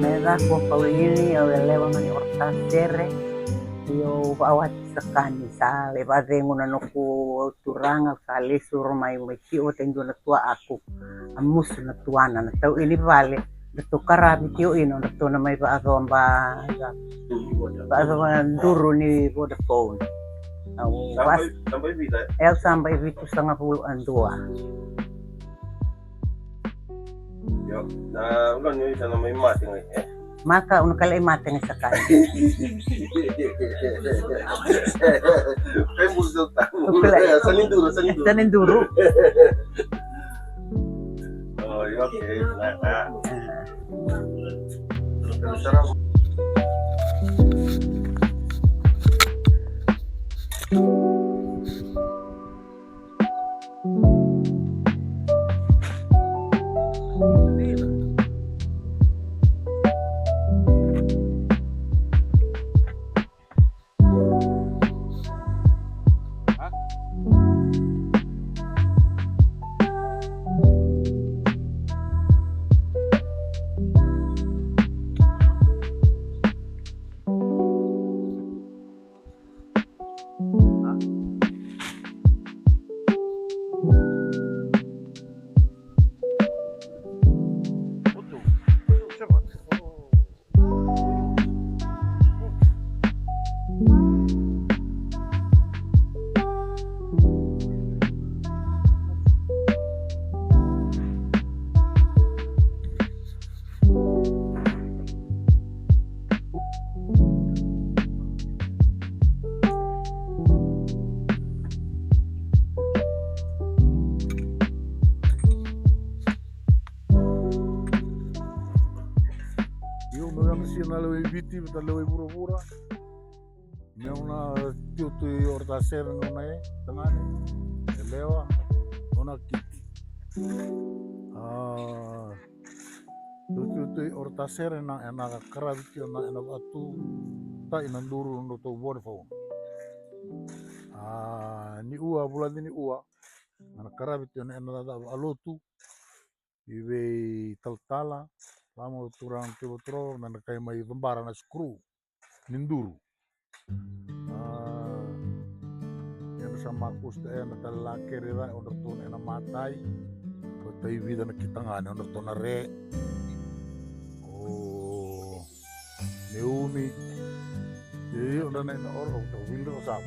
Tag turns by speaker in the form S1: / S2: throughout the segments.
S1: Mera ko pawili o elewa mani orta sere yo awat sakani sa levade nguna noku turanga kali sur mai meki o tenjo na tua aku amus na tuana na tau ini vale beto karabi tio ino na to na mai ba agomba ba agomba duru ni Vodafone au
S2: sampai bisa
S1: el sampai vitu setengah puluh andua
S2: yo na ulan yo isa na may mati ng
S1: maka unakala imateng sakani
S2: kay buldo ta saninduro
S1: saninduro
S2: oh okay na
S3: Nalo ibiti talo ibura-bura. Meuna tiutu ortaser nunai tengane. Elewa ona kiti. Tiutu ortaser na karabiti na batu ta inanduru no to Vodafone. Ni ua bulan ni ua. Na karabiti na alotu. Ibe taltala. Lama turang tibotro na kay may tumbara na screw ninduru yan sa makus na talaki rira onder to na matay patay vida na kitangani onder to na re o neumi onda na oro to wildo sap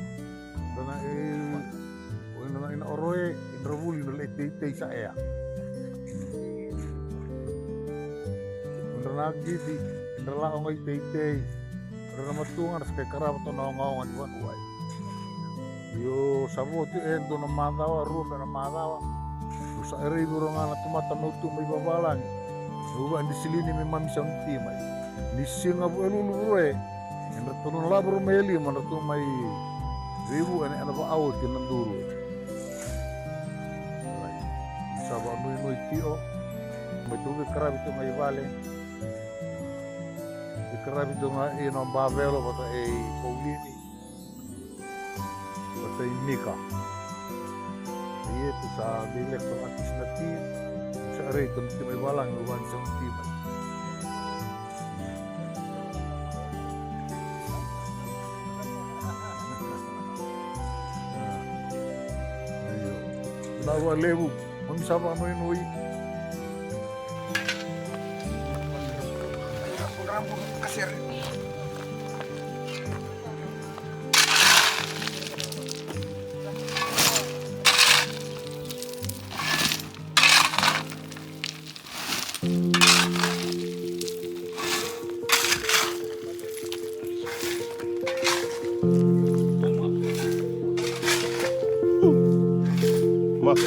S3: onda na ina oroe indrovuli no le sa ea lagi di nderla ongai tei ramatungan sa karab to na ngawan wan uai yo saboti endo na madawa runda na madawa sa ere duranga na tumata nutu may babalang uba di silini may mamisang timay ni singa bu elulu rue en retono labro meli man retu may ribu en Ano ba awot yun ng duro? Sa ba nui tio? May tubig karabit yung may vale. May karabit yung ang babelo bata ay Paulini. Bata ay Mika. Iya itu sa dialekto artis na team. Sa aray ito may walang luwan sa team. Nawa lewu, magsama mo yun, uy.
S2: Kasir. Mas.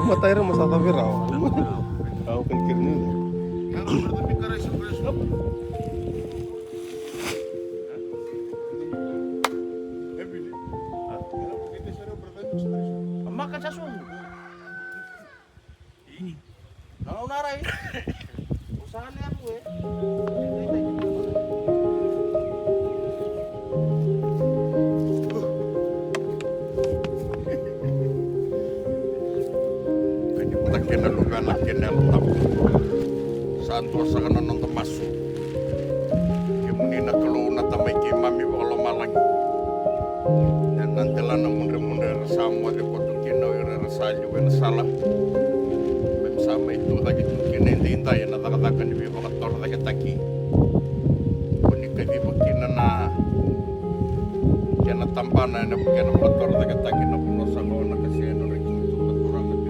S2: Matay rin masatabi raw. Ako kan kirni.
S4: Makan sa sumo. Nangunaray. Usahan niya mo eh.
S5: Kinalugan na kineltap santo sa kanon ng tamaso kimuni na tulo na tamay kimami wala malang yan nantila na munre rasamo de ko kinaw irasalyo na sala sama itu lagi tu kinendinta yan natakakan ni bakator lagi taki kuni kadi bakina na kena tampana na kena bakator lagi taki na puno sa ko na kasi no rin turang at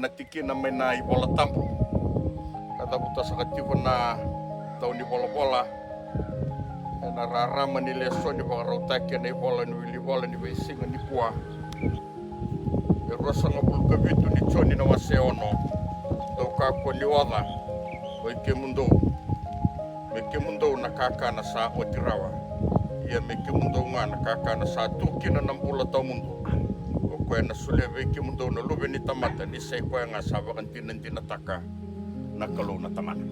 S5: natikin na may naibola tampo kata buta sa katiwan na tao ni bola-bola na raraman ni leso ni baka rautake na ibola ni wili bola ni wesinga ni pua rosa nga bulgabitu ni choni na waseono tau kako ni wada meke mundo nakaka na sa otirawa ia meke mundo nga nakaka na sa tukina ng bula tau mundo kaya na sulebe ki mundo na lube ni tamata ni say kaya nga sabakan tinataka na kalo na taman.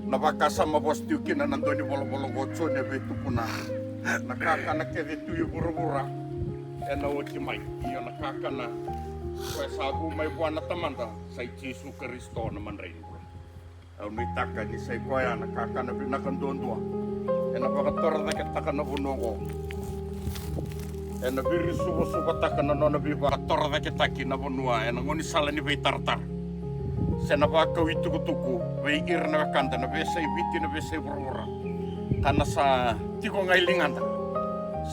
S5: Napakasama bos tiyo kina nando ni bolo-bolo gotso ni betu puna nakaka kede tuyo bura-bura na waki mai iyo nakaka na kaya sabu may buwan na tamanda sa Jesu Kristo naman rin ko. Ang itaka ni say kaya nakaka na binakandondwa napakatora na kitaka na bunoko na biri subo-subo taka na nona biba katora na kitaki na bunua ngoni sala ni bay tartar sa napakawitu kutuku bay ir na kanta na besay biti na besay burura kana sa tiko ngailingan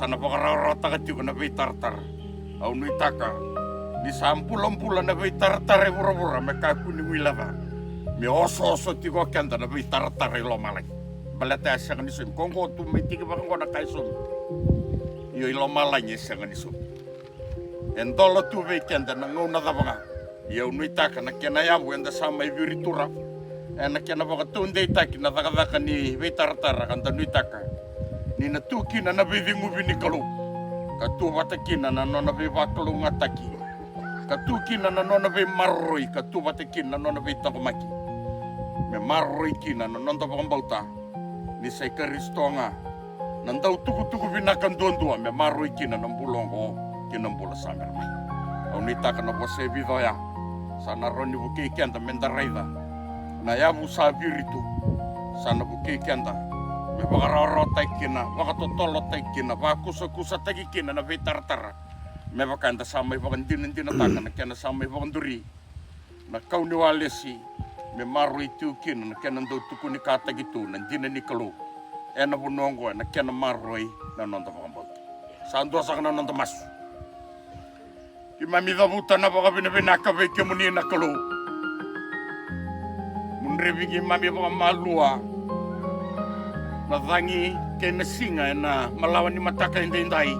S5: sa napakararata ka tiko na bay tartar au nuitaka ni sampulan-pulan na bay tartar burura may kakuni wilava may oso-oso tiko kanta na bay tartar ilo malay balata sa ni sum kongo tu mai tiki ba kongo na kai sum yo ilo malanya sa ni sum en dolo tu weekend na ngona da banga yo nui taka na kena ya bu enda sa mai viritura en na kena ba tunde taki na daga ni vetartara kan nui taka ni na tuki na nabivingu vini kalu ka tu batakina na nona be bakalu ngataki ka tuki na nona be marroi ka tu batakina na nona be takomaki me marroi kina na nonta bauta ni sai karistonga nandau tuku binakan dua me marroi kina na bulongo kina bula samar au ni taka na bose bidoya sana roni buke kenda mendaraida na ya busa biritu sana buke kenda me bagararo taikina bagatotolo taikina bakusa taikina na vetartara me bakanda samai bagandinin taka na kena samai baganduri na kauni walesi me maru itu kina na kena ndo tuku ni kata gitu na dina ni kalu ena bunongo na kena maroi na nonto bagambal sando sakana nonto mas imami dabuta na baga bina ka veke muni na kalu munrebi imami baga malua na dangi kena singa na malawan ni mataka indai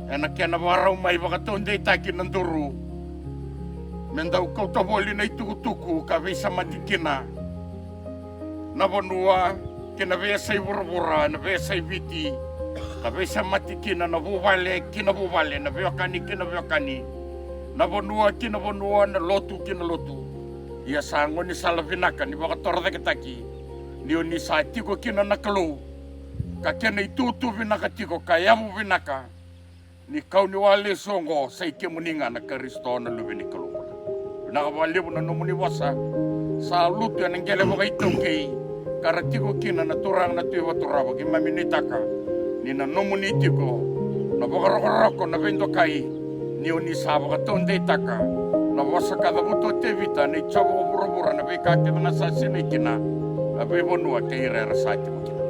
S5: ena kena warau mai baga tonde taki nanduru mendau kau taboli na tuku ka vesa matikina na bonua kena vesa ibura na vesa ibiti ka vesa matikina na buvale kina buvale na veokani kina veokani na bonua na lotu kina lotu ia sango ni salavinaka ni baka torda ketaki ni oni sa tiko kina na kalu ka kena itutu vinaka tiko ka yamu vinaka ni kau ni wale songo sai kemuninga na karisto na lubini kalu nakawali mo na numuni wasa sa luto yan ang gele mo kay tungkay karatiko kina na turang na tuwa turawa kimaminitaka ni na numuni tiko na bakaroko na bendo kay ni unisaba ka tunde taka na wasa kada buto tevita ni chabo ko burubura na bekake na sasini kina na bebonua kay rerasati mo kina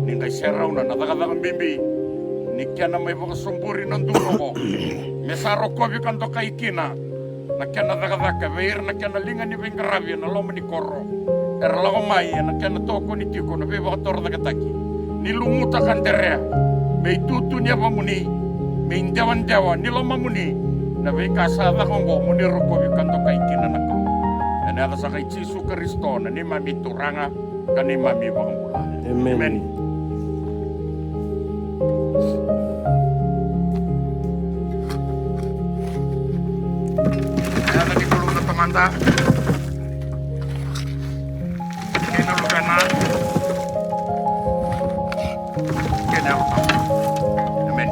S5: ni kay seraw na natakatakang bimbi ni kaya na may bakasumburi ng dulo ko mesaro ko bikanto kay kina na kena daga veir na kena linga ni vengaravi na loma ni korro era lago mai na kena toko ni tiko na beba tor daga taki ni lumuta kanderea me tutu ni abamuni me indawan dewa ni loma muni na be kasada kongo muni roko bi kanto kai kina na ko ena ada sa kai Jesu Kristo na ni mami turanga kani mami bangula amen Manda kena lugana kena amen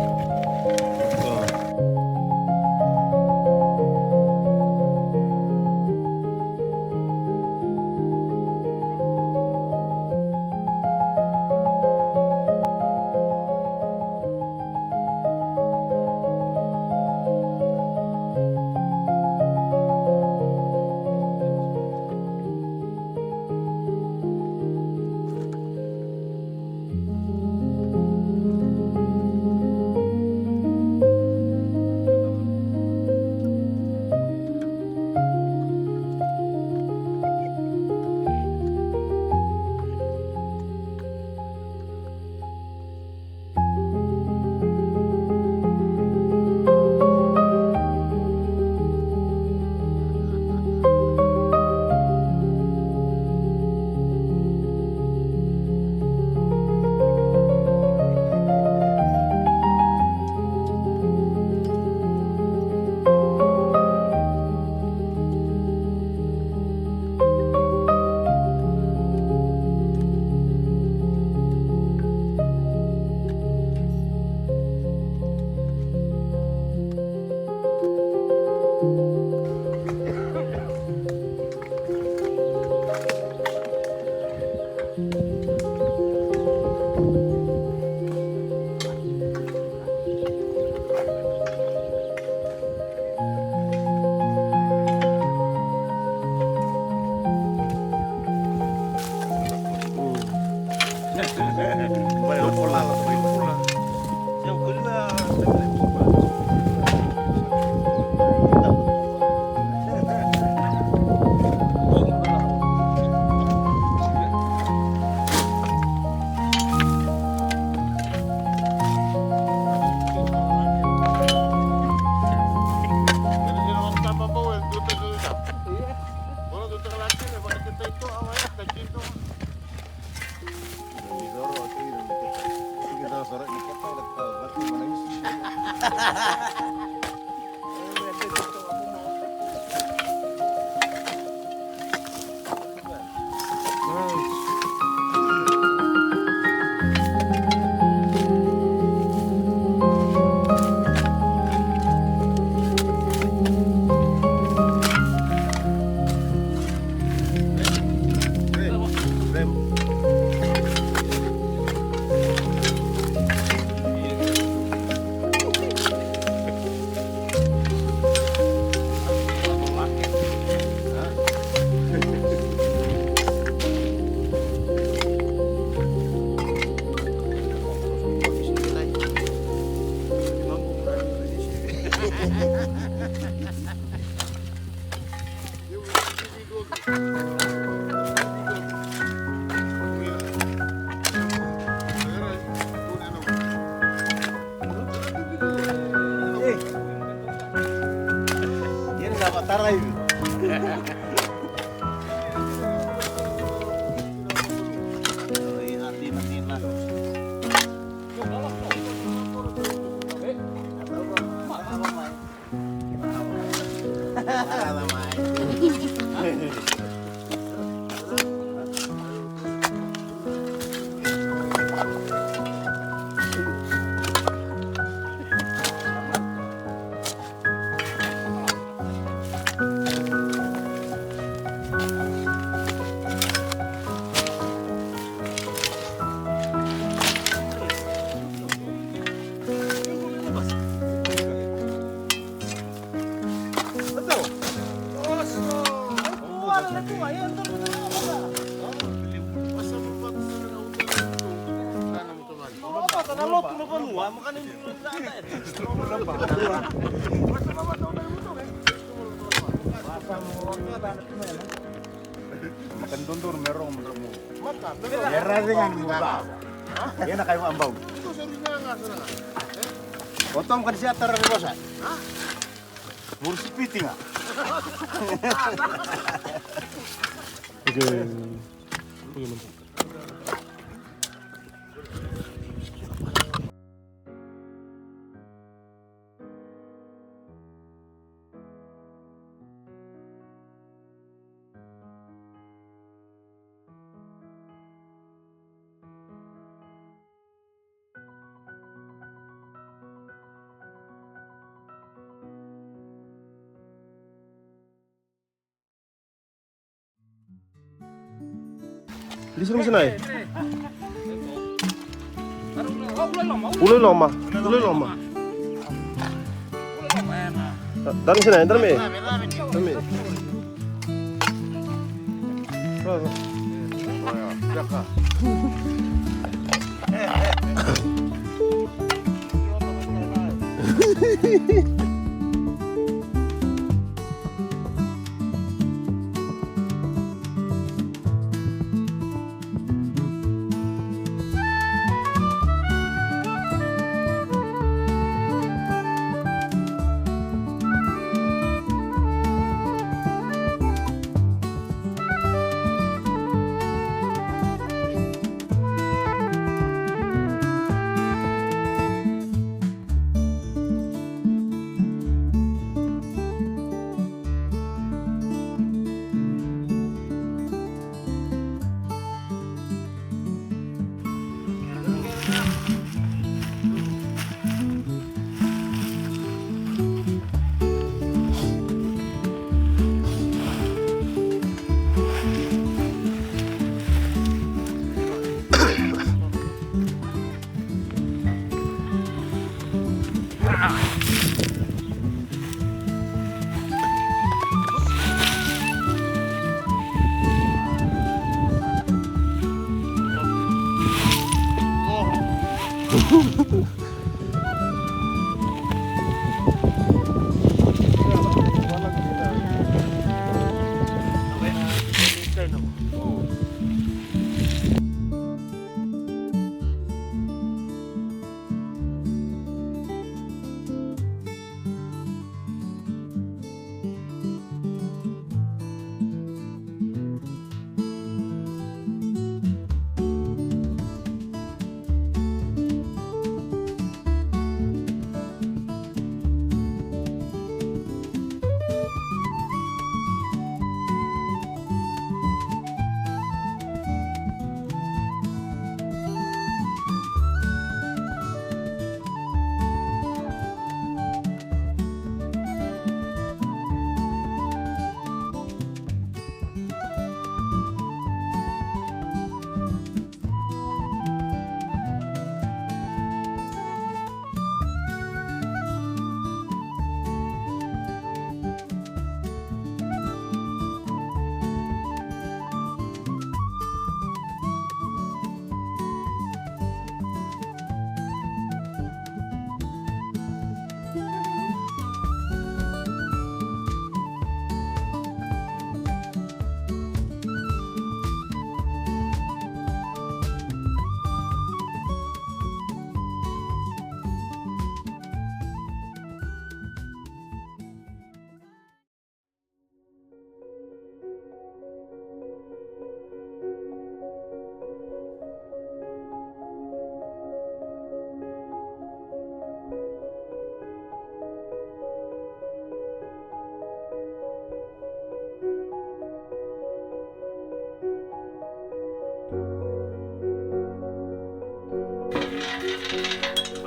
S4: Yan dapat taray.
S3: Makan tuntur merong meremu.
S4: Merah dengan muka. Yan na kayo ambaw. Otong kan siya tara ni bosa. Mursi piti nga.
S2: Di sini sini. Ulay lama. Ulay lama. Dami sini, dami. Dami.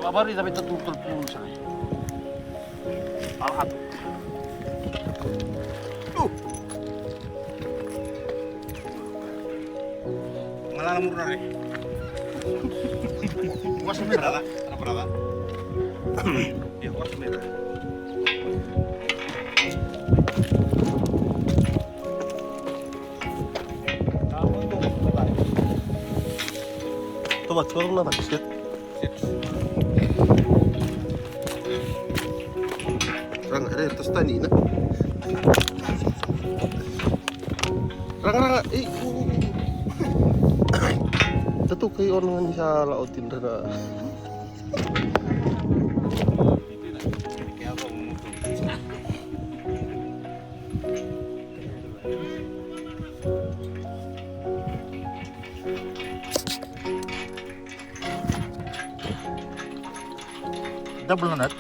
S4: Kabari tapi tertutup pun saya. Alhat. Ngalah murna nih. Kuas merah tak? Kenapa tak? Ya kuas merah. Coba coba tak sih. Rang ada atas tani na. Rang Ito kayo orang sa lautin na. Double nut.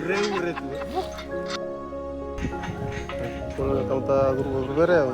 S4: Reu itu. Kalau kamu tak guru berapa?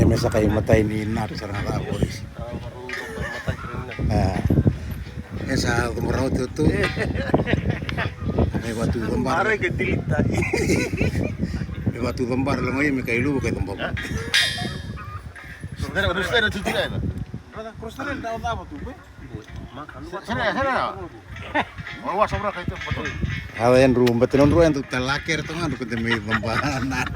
S6: Mesa kayo matay ni Nat sa nakapolis. Sa kumaraw itu may batu gambar.
S4: Are ke dilita.
S6: May batu gambar lang ngayon, may kailu kay tumbab.
S4: Sebenarnya harus ada cuci lah. Terus tadi tahu apa tuh, Be? Sana. Mau sobra kayak itu betul.
S6: Awen rumah tenon ruan tu talakir tu kan tu kita may gambar Nat.